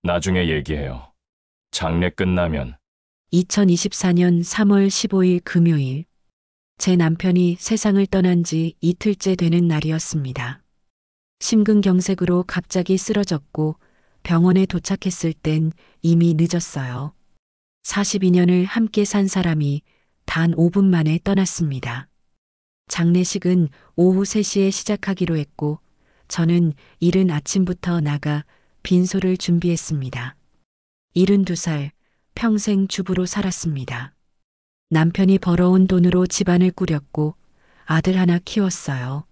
나중에 얘기해요. 장례 끝나면. 2024년 3월 15일 금요일, 제 남편이 세상을 떠난 지 이틀째 되는 날이었습니다. 심근경색으로 갑자기 쓰러졌고 병원에 도착했을 땐 이미 늦었어요. 42년을 함께 산 사람이 단 5분 만에 떠났습니다. 장례식은 오후 3시에 시작하기로 했고 저는 이른 아침부터 나가 빈소를 준비했습니다. 72살, 평생 주부로 살았습니다. 남편이 벌어온 돈으로 집안을 꾸렸고 아들 하나 키웠어요.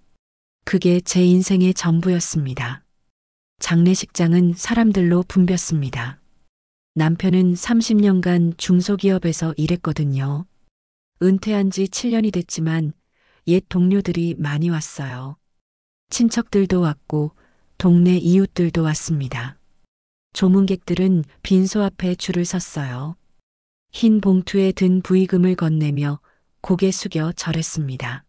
그게 제 인생의 전부였습니다. 장례식장은 사람들로 붐볐습니다. 남편은 30년간 중소기업에서 일했거든요. 은퇴한 지 7년이 됐지만 옛 동료들이 많이 왔어요. 친척들도 왔고 동네 이웃들도 왔습니다. 조문객들은 빈소 앞에 줄을 섰어요. 흰 봉투에 든 부의금을 건네며 고개 숙여 절했습니다.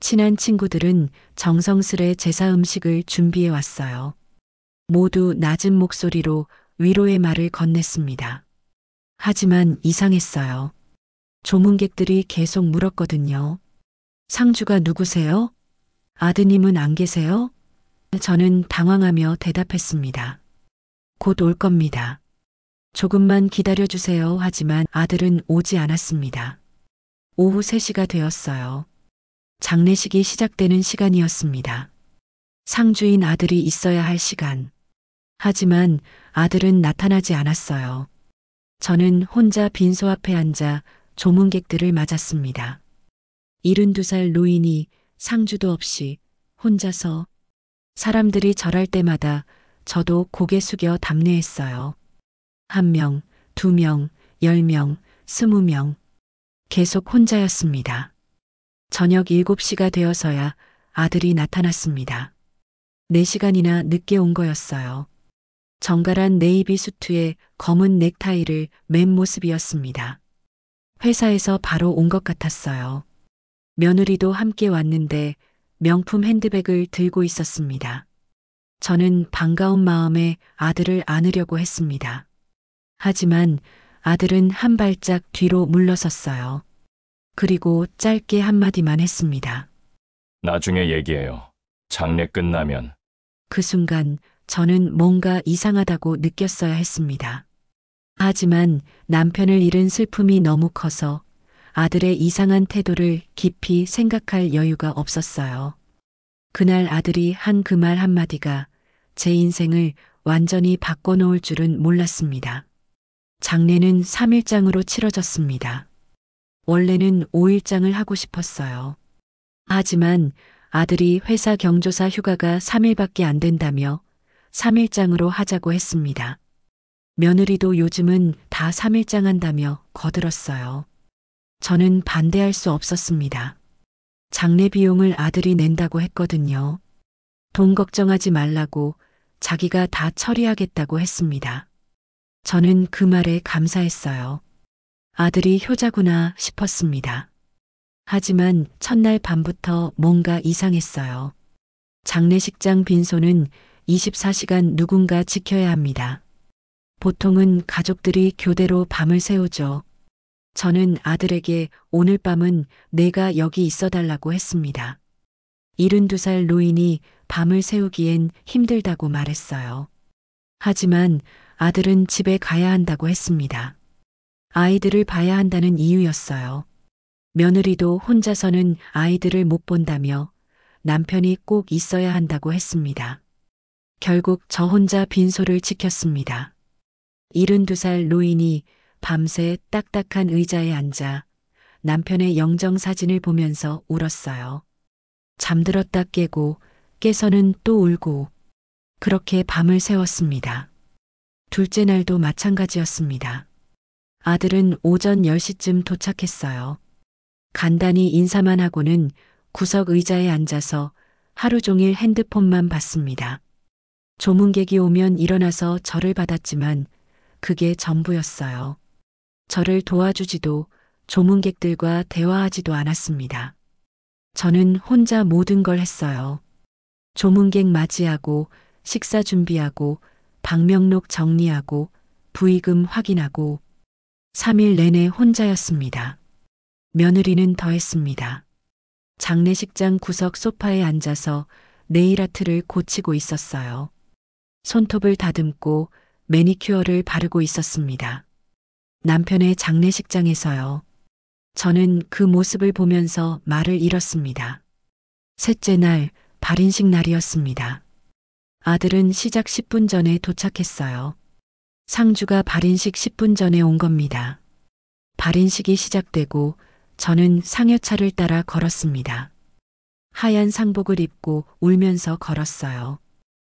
친한 친구들은 정성스레 제사 음식을 준비해 왔어요. 모두 낮은 목소리로 위로의 말을 건넸습니다. 하지만 이상했어요. 조문객들이 계속 물었거든요. 상주가 누구세요? 아드님은 안 계세요? 저는 당황하며 대답했습니다. 곧 올 겁니다. 조금만 기다려주세요. 하지만 아들은 오지 않았습니다. 오후 3시가 되었어요. 장례식이 시작되는 시간이었습니다. 상주인 아들이 있어야 할 시간. 하지만 아들은 나타나지 않았어요. 저는 혼자 빈소 앞에 앉아 조문객들을 맞았습니다. 72살 노인이 상주도 없이 혼자서 사람들이 절할 때마다 저도 고개 숙여 답례했어요. 1명, 2명, 10명, 20명. 계속 혼자였습니다. 저녁 7시가 되어서야 아들이 나타났습니다. 4시간이나 늦게 온 거였어요. 정갈한 네이비 수트에 검은 넥타이를 맨 모습이었습니다. 회사에서 바로 온 것 같았어요. 며느리도 함께 왔는데 명품 핸드백을 들고 있었습니다. 저는 반가운 마음에 아들을 안으려고 했습니다. 하지만 아들은 한 발짝 뒤로 물러섰어요. 그리고 짧게 한마디만 했습니다. 나중에 얘기해요. 장례 끝나면. 그 순간 저는 뭔가 이상하다고 느꼈어야 했습니다. 하지만 남편을 잃은 슬픔이 너무 커서 아들의 이상한 태도를 깊이 생각할 여유가 없었어요. 그날 아들이 한 그 말 한마디가 제 인생을 완전히 바꿔놓을 줄은 몰랐습니다. 장례는 3일장으로 치러졌습니다. 원래는 5일장을 하고 싶었어요. 하지만 아들이 회사 경조사 휴가가 3일밖에 안 된다며 3일장으로 하자고 했습니다. 며느리도 요즘은 다 3일장 한다며 거들었어요. 저는 반대할 수 없었습니다. 장례 비용을 아들이 낸다고 했거든요. 돈 걱정하지 말라고 자기가 다 처리하겠다고 했습니다. 저는 그 말에 감사했어요. 아들이 효자구나 싶었습니다. 하지만 첫날 밤부터 뭔가 이상했어요. 장례식장 빈소는 24시간 누군가 지켜야 합니다. 보통은 가족들이 교대로 밤을 새우죠. 저는 아들에게 오늘 밤은 내가 여기 있어 달라고 했습니다. 72살 노인이 밤을 새우기엔 힘들다고 말했어요. 하지만 아들은 집에 가야 한다고 했습니다. 아이들을 봐야 한다는 이유였어요. 며느리도 혼자서는 아이들을 못 본다며 남편이 꼭 있어야 한다고 했습니다. 결국 저 혼자 빈소를 지켰습니다. 72살 노인이 밤새 딱딱한 의자에 앉아 남편의 영정사진을 보면서 울었어요. 잠들었다 깨고 깨서는 또 울고 그렇게 밤을 새웠습니다. 둘째 날도 마찬가지였습니다. 아들은 오전 10시쯤 도착했어요. 간단히 인사만 하고는 구석 의자에 앉아서 하루 종일 핸드폰만 봤습니다. 조문객이 오면 일어나서 절을 받았지만 그게 전부였어요. 저를 도와주지도 조문객들과 대화하지도 않았습니다. 저는 혼자 모든 걸 했어요. 조문객 맞이하고 식사 준비하고 방명록 정리하고 부의금 확인하고 3일 내내 혼자였습니다. 며느리는 더했습니다. 장례식장 구석 소파에 앉아서 네일아트를 고치고 있었어요. 손톱을 다듬고 매니큐어를 바르고 있었습니다. 남편의 장례식장에서요. 저는 그 모습을 보면서 말을 잃었습니다. 셋째 날 발인식 날이었습니다. 아들은 시작 10분 전에 도착했어요. 상주가 발인식 10분 전에 온 겁니다. 발인식이 시작되고 저는 상여차를 따라 걸었습니다. 하얀 상복을 입고 울면서 걸었어요.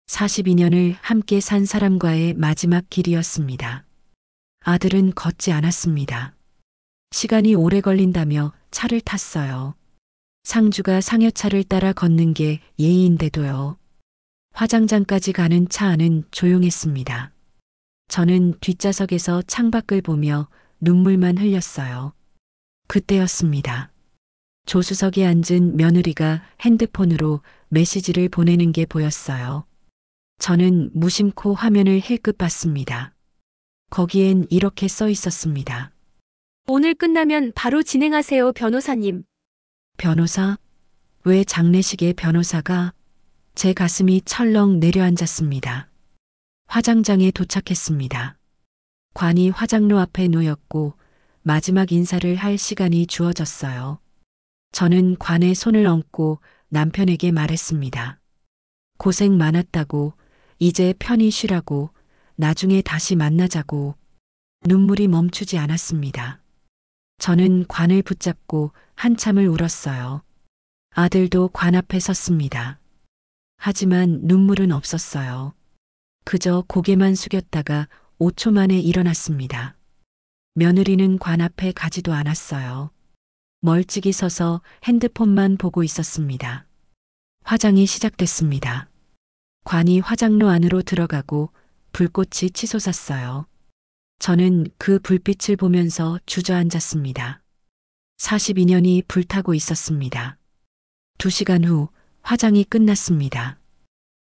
42년을 함께 산 사람과의 마지막 길이었습니다. 아들은 걷지 않았습니다. 시간이 오래 걸린다며 차를 탔어요. 상주가 상여차를 따라 걷는 게 예의인데도요. 화장장까지 가는 차 안은 조용했습니다. 저는 뒷좌석에서 창밖을 보며 눈물만 흘렸어요. 그때였습니다. 조수석에 앉은 며느리가 핸드폰으로 메시지를 보내는 게 보였어요. 저는 무심코 화면을 힐끗 봤습니다. 거기엔 이렇게 써 있었습니다. 오늘 끝나면 바로 진행하세요, 변호사님. 변호사? 왜 장례식에 변호사가? 제 가슴이 철렁 내려앉았습니다. 화장장에 도착했습니다. 관이 화장로 앞에 놓였고 마지막 인사를 할 시간이 주어졌어요. 저는 관에 손을 얹고 남편에게 말했습니다. 고생 많았다고, 이제 편히 쉬라고, 나중에 다시 만나자고. 눈물이 멈추지 않았습니다. 저는 관을 붙잡고 한참을 울었어요. 아들도 관 앞에 섰습니다. 하지만 눈물은 없었어요. 그저 고개만 숙였다가 5초 만에 일어났습니다. 며느리는 관 앞에 가지도 않았어요. 멀찍이 서서 핸드폰만 보고 있었습니다. 화장이 시작됐습니다. 관이 화장로 안으로 들어가고 불꽃이 치솟았어요. 저는 그 불빛을 보면서 주저앉았습니다. 42년이 불타고 있었습니다. 2시간 후 화장이 끝났습니다.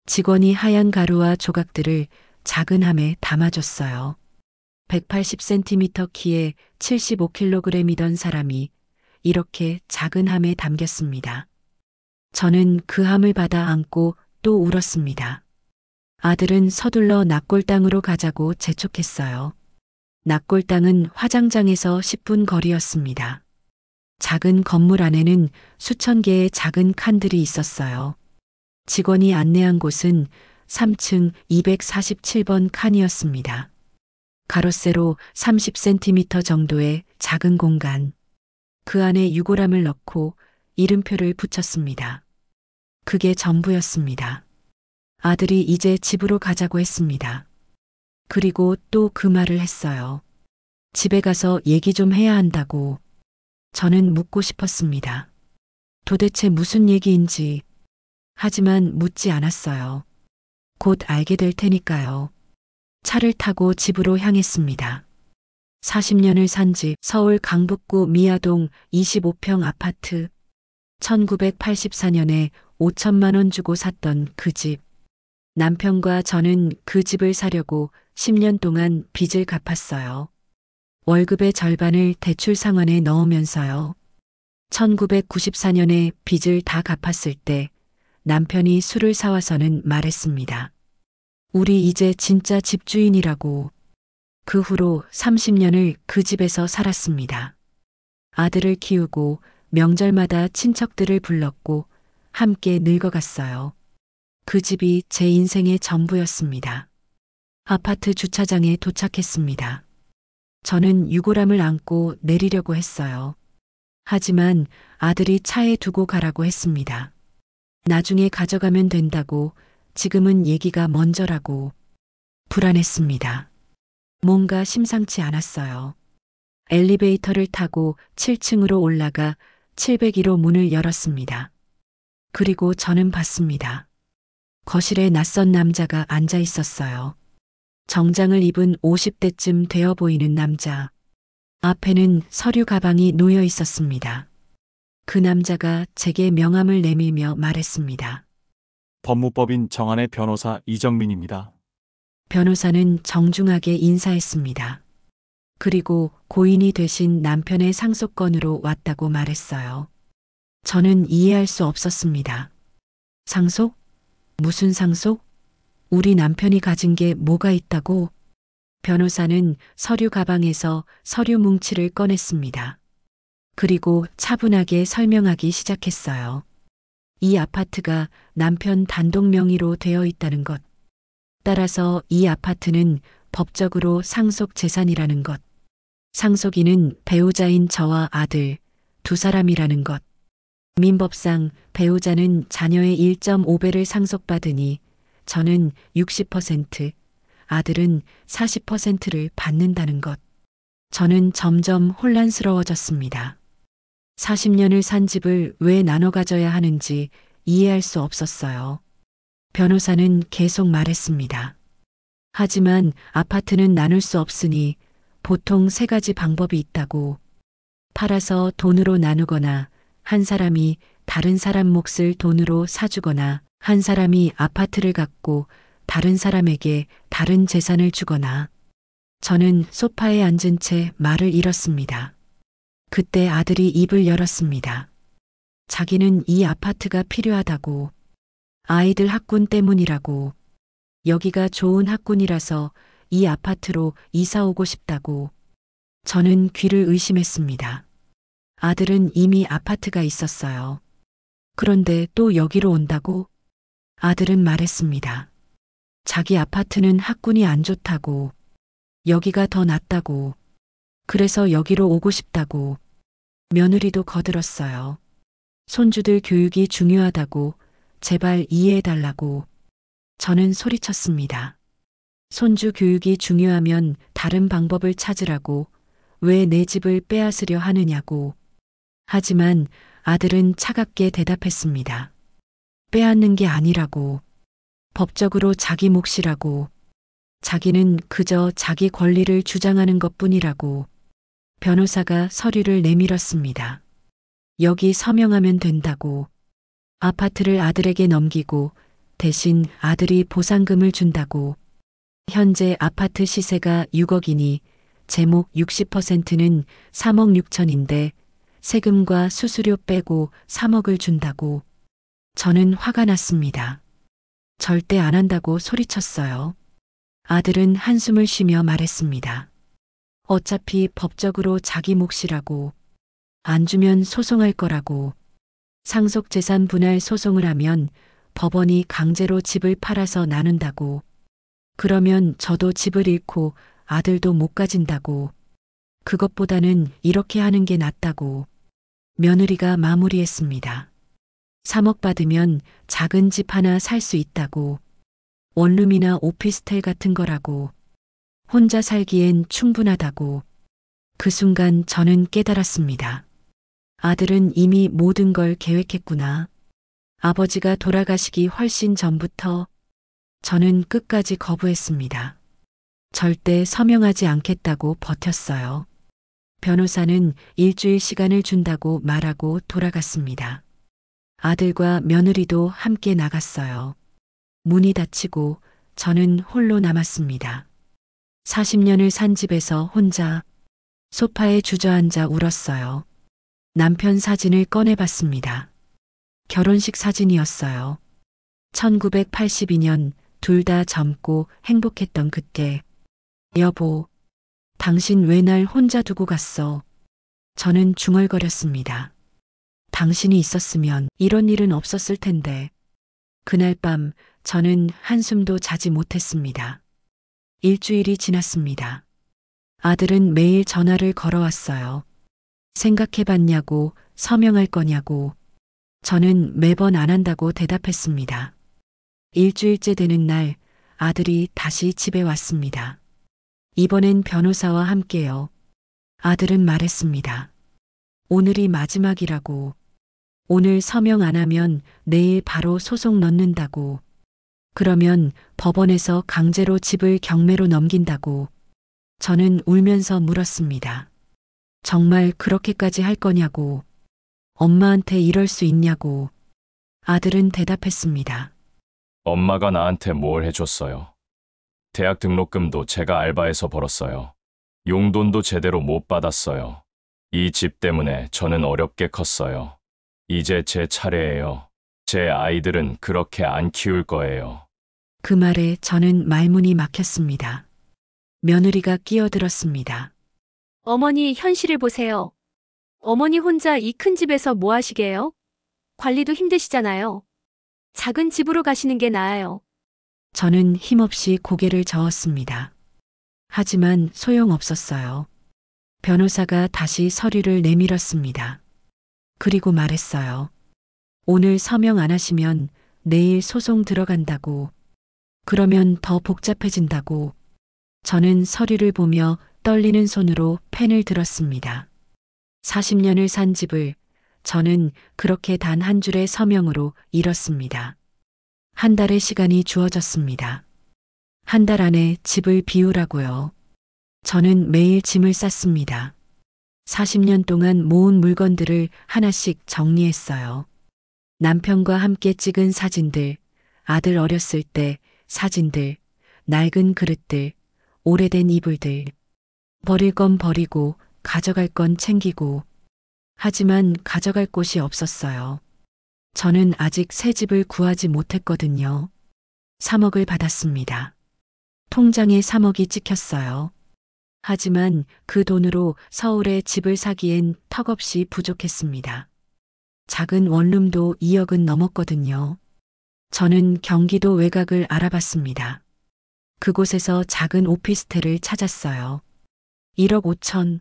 직원이 하얀 가루와 조각들을 작은 함에 담아줬어요. 180cm 키에 75kg이던 사람이 이렇게 작은 함에 담겼습니다. 저는 그 함을 받아 안고 또 울었습니다. 아들은 서둘러 납골당으로 가자고 재촉했어요. 납골당은 화장장에서 10분 거리였습니다. 작은 건물 안에는 수천 개의 작은 칸들이 있었어요. 직원이 안내한 곳은 3층 247번 칸이었습니다. 가로세로 30cm 정도의 작은 공간. 그 안에 유골함을 넣고 이름표를 붙였습니다. 그게 전부였습니다. 아들이 이제 집으로 가자고 했습니다. 그리고 또 그 말을 했어요. 집에 가서 얘기 좀 해야 한다고. 저는 묻고 싶었습니다. 도대체 무슨 얘기인지. 하지만 묻지 않았어요. 곧 알게 될 테니까요. 차를 타고 집으로 향했습니다. 40년을 산 집, 서울 강북구 미아동 25평 아파트. 1984년에 5천만 원 주고 샀던 그 집. 남편과 저는 그 집을 사려고 10년 동안 빚을 갚았어요. 월급의 절반을 대출 상환에 넣으면서요. 1994년에 빚을 다 갚았을 때 남편이 술을 사와서는 말했습니다. 우리 이제 진짜 집주인이라고. 그 후로 30년을 그 집에서 살았습니다. 아들을 키우고 명절마다 친척들을 불렀고 함께 늙어갔어요. 그 집이 제 인생의 전부였습니다. 아파트 주차장에 도착했습니다. 저는 유골함을 안고 내리려고 했어요. 하지만 아들이 차에 두고 가라고 했습니다. 나중에 가져가면 된다고, 지금은 얘기가 먼저라고. 불안했습니다. 뭔가 심상치 않았어요. 엘리베이터를 타고 7층으로 올라가 701호 문을 열었습니다. 그리고 저는 봤습니다. 거실에 낯선 남자가 앉아 있었어요. 정장을 입은 50대쯤 되어 보이는 남자. 앞에는 서류 가방이 놓여 있었습니다. 그 남자가 제게 명함을 내밀며 말했습니다. 법무법인 정한의 변호사 이정민입니다. 변호사는 정중하게 인사했습니다. 그리고 고인이 되신 남편의 상속건으로 왔다고 말했어요. 저는 이해할 수 없었습니다. 상속? 무슨 상속? 우리 남편이 가진 게 뭐가 있다고? 변호사는 서류 가방에서 서류 뭉치를 꺼냈습니다. 그리고 차분하게 설명하기 시작했어요. 이 아파트가 남편 단독 명의로 되어 있다는 것. 따라서 이 아파트는 법적으로 상속 재산이라는 것. 상속인은 배우자인 저와 아들 두 사람이라는 것. 민법상 배우자는 자녀의 1.5배를 상속받으니 저는 60%, 아들은 40%를 받는다는 것. 저는 점점 혼란스러워졌습니다. 40년을 산 집을 왜 나눠 가져야 하는지 이해할 수 없었어요. 변호사는 계속 말했습니다. 하지만 아파트는 나눌 수 없으니 보통 세 가지 방법이 있다고. 팔아서 돈으로 나누거나, 한 사람이 다른 사람 몫을 돈으로 사주거나, 한 사람이 아파트를 갖고 다른 사람에게 다른 재산을 주거나. 저는 소파에 앉은 채 말을 잃었습니다. 그때 아들이 입을 열었습니다. 자기는 이 아파트가 필요하다고. 아이들 학군 때문이라고. 여기가 좋은 학군이라서 이 아파트로 이사 오고 싶다고. 저는 귀를 의심했습니다. 아들은 이미 아파트가 있었어요. 그런데 또 여기로 온다고? 아들은 말했습니다. 자기 아파트는 학군이 안 좋다고. 여기가 더 낫다고. 그래서 여기로 오고 싶다고. 며느리도 거들었어요. 손주들 교육이 중요하다고. 제발 이해해달라고. 저는 소리쳤습니다. 손주 교육이 중요하면 다른 방법을 찾으라고. 왜 내 집을 빼앗으려 하느냐고. 하지만 아들은 차갑게 대답했습니다. 빼앗는 게 아니라고. 법적으로 자기 몫이라고. 자기는 그저 자기 권리를 주장하는 것뿐이라고. 변호사가 서류를 내밀었습니다. 여기 서명하면 된다고. 아파트를 아들에게 넘기고 대신 아들이 보상금을 준다고. 현재 아파트 시세가 6억이니 제목 60%는 3억 6천인데 세금과 수수료 빼고 3억을 준다고. 저는 화가 났습니다. 절대 안 한다고 소리쳤어요. 아들은 한숨을 쉬며 말했습니다. 어차피 법적으로 자기 몫이라고. 안 주면 소송할 거라고. 상속재산 분할 소송을 하면 법원이 강제로 집을 팔아서 나눈다고. 그러면 저도 집을 잃고 아들도 못 가진다고. 그것보다는 이렇게 하는 게 낫다고. 며느리가 마무리했습니다. 3억 받으면 작은 집 하나 살 수 있다고. 원룸이나 오피스텔 같은 거라고. 혼자 살기엔 충분하다고. 그 순간 저는 깨달았습니다. 아들은 이미 모든 걸 계획했구나. 아버지가 돌아가시기 훨씬 전부터. 저는 끝까지 거부했습니다. 절대 서명하지 않겠다고 버텼어요. 변호사는 일주일 시간을 준다고 말하고 돌아갔습니다. 아들과 며느리도 함께 나갔어요. 문이 닫히고 저는 홀로 남았습니다. 40년을 산 집에서 혼자 소파에 주저앉아 울었어요. 남편 사진을 꺼내봤습니다. 결혼식 사진이었어요. 1982년 둘 다 젊고 행복했던 그때. 여보, 당신 왜 날 혼자 두고 갔어? 저는 중얼거렸습니다. 당신이 있었으면 이런 일은 없었을 텐데. 그날 밤 저는 한숨도 자지 못했습니다. 일주일이 지났습니다. 아들은 매일 전화를 걸어왔어요. 생각해봤냐고, 서명할 거냐고. 저는 매번 안 한다고 대답했습니다. 일주일째 되는 날 아들이 다시 집에 왔습니다. 이번엔 변호사와 함께요. 아들은 말했습니다. 오늘이 마지막이라고. 오늘 서명 안 하면 내일 바로 소송 넣는다고. 그러면 법원에서 강제로 집을 경매로 넘긴다고. 저는 울면서 물었습니다. 정말 그렇게까지 할 거냐고. 엄마한테 이럴 수 있냐고. 아들은 대답했습니다. 엄마가 나한테 뭘 해줬어요? 대학 등록금도 제가 알바해서 벌었어요. 용돈도 제대로 못 받았어요. 이 집 때문에 저는 어렵게 컸어요. 이제 제 차례예요. 제 아이들은 그렇게 안 키울 거예요. 그 말에 저는 말문이 막혔습니다. 며느리가 끼어들었습니다. 어머니 현실을 보세요. 어머니 혼자 이 큰 집에서 뭐 하시게요? 관리도 힘드시잖아요. 작은 집으로 가시는 게 나아요. 저는 힘없이 고개를 저었습니다. 하지만 소용없었어요. 변호사가 다시 서류를 내밀었습니다. 그리고 말했어요. 오늘 서명 안 하시면 내일 소송 들어간다고. 그러면 더 복잡해진다고. 저는 서류를 보며 떨리는 손으로 펜을 들었습니다. 40년을 산 집을 저는 그렇게 단 한 줄의 서명으로 잃었습니다. 한 달의 시간이 주어졌습니다. 한 달 안에 집을 비우라고요. 저는 매일 짐을 쌌습니다. 40년 동안 모은 물건들을 하나씩 정리했어요. 남편과 함께 찍은 사진들, 아들 어렸을 때 사진들, 낡은 그릇들, 오래된 이불들. 버릴 건 버리고 가져갈 건 챙기고. 하지만 가져갈 곳이 없었어요. 저는 아직 새 집을 구하지 못했거든요. 3억을 받았습니다. 통장에 3억이 찍혔어요. 하지만 그 돈으로 서울에 집을 사기엔 턱없이 부족했습니다. 작은 원룸도 2억은 넘었거든요. 저는 경기도 외곽을 알아봤습니다. 그곳에서 작은 오피스텔을 찾았어요. 1억 5천.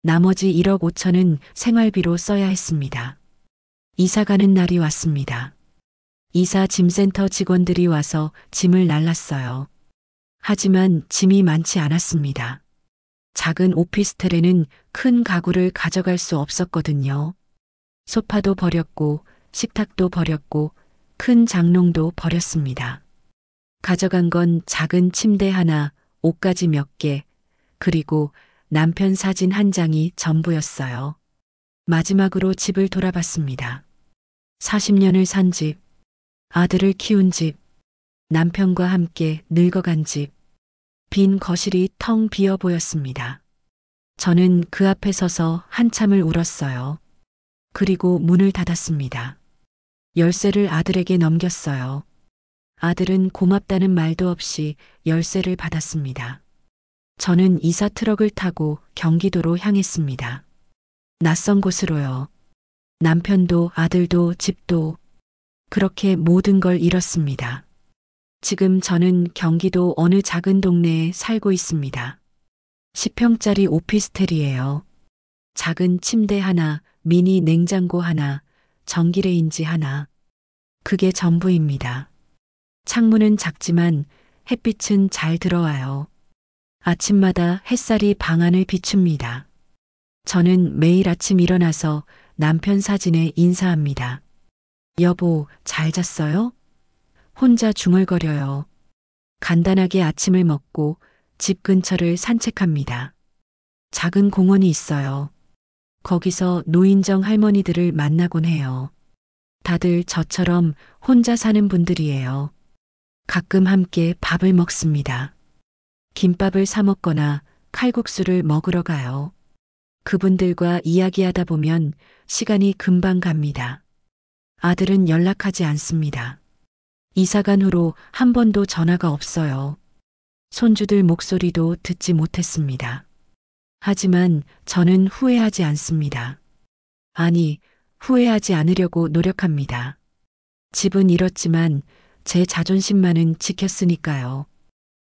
나머지 1억 5천은 생활비로 써야 했습니다. 이사 가는 날이 왔습니다. 이사 짐센터 직원들이 와서 짐을 날랐어요. 하지만 짐이 많지 않았습니다. 작은 오피스텔에는 큰 가구를 가져갈 수 없었거든요. 소파도 버렸고 식탁도 버렸고 큰 장롱도 버렸습니다. 가져간 건 작은 침대 하나, 옷가지 몇 개, 그리고 남편 사진 한 장이 전부였어요. 마지막으로 집을 돌아봤습니다. 40년을 산 집, 아들을 키운 집, 남편과 함께 늙어간 집, 빈 거실이 텅 비어 보였습니다. 저는 그 앞에 서서 한참을 울었어요. 그리고 문을 닫았습니다. 열쇠를 아들에게 넘겼어요. 아들은 고맙다는 말도 없이 열쇠를 받았습니다. 저는 이사 트럭을 타고 경기도로 향했습니다. 낯선 곳으로요. 남편도 아들도 집도 그렇게 모든 걸 잃었습니다. 지금 저는 경기도 어느 작은 동네에 살고 있습니다. 10평짜리 오피스텔이에요. 작은 침대 하나, 미니 냉장고 하나, 전기레인지 하나. 그게 전부입니다. 창문은 작지만 햇빛은 잘 들어와요. 아침마다 햇살이 방 안을 비춥니다. 저는 매일 아침 일어나서 남편 사진에 인사합니다. 여보, 잘 잤어요? 혼자 중얼거려요. 간단하게 아침을 먹고 집 근처를 산책합니다. 작은 공원이 있어요. 거기서 노인정 할머니들을 만나곤 해요. 다들 저처럼 혼자 사는 분들이에요. 가끔 함께 밥을 먹습니다. 김밥을 사 먹거나 칼국수를 먹으러 가요. 그분들과 이야기하다 보면 시간이 금방 갑니다. 아들은 연락하지 않습니다. 이사간 후로 한 번도 전화가 없어요. 손주들 목소리도 듣지 못했습니다. 하지만 저는 후회하지 않습니다. 아니, 후회하지 않으려고 노력합니다. 집은 잃었지만 제 자존심만은 지켰으니까요.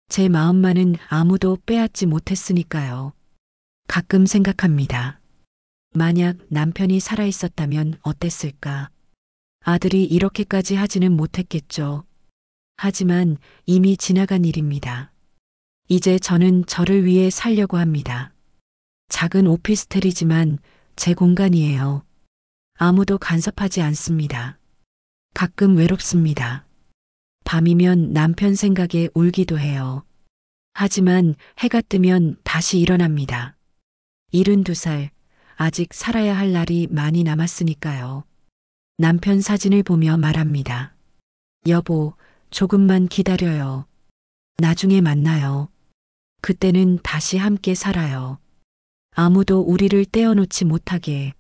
제 마음만은 아무도 빼앗지 못했으니까요. 가끔 생각합니다. 만약 남편이 살아있었다면 어땠을까? 아들이 이렇게까지 하지는 못했겠죠. 하지만 이미 지나간 일입니다. 이제 저는 저를 위해 살려고 합니다. 작은 오피스텔이지만 제 공간이에요. 아무도 간섭하지 않습니다. 가끔 외롭습니다. 밤이면 남편 생각에 울기도 해요. 하지만 해가 뜨면 다시 일어납니다. 72살, 아직 살아야 할 날이 많이 남았으니까요. 남편 사진을 보며 말합니다. 여보, 조금만 기다려요. 나중에 만나요. 그때는 다시 함께 살아요. 아무도 우리를 떼어놓지 못하게.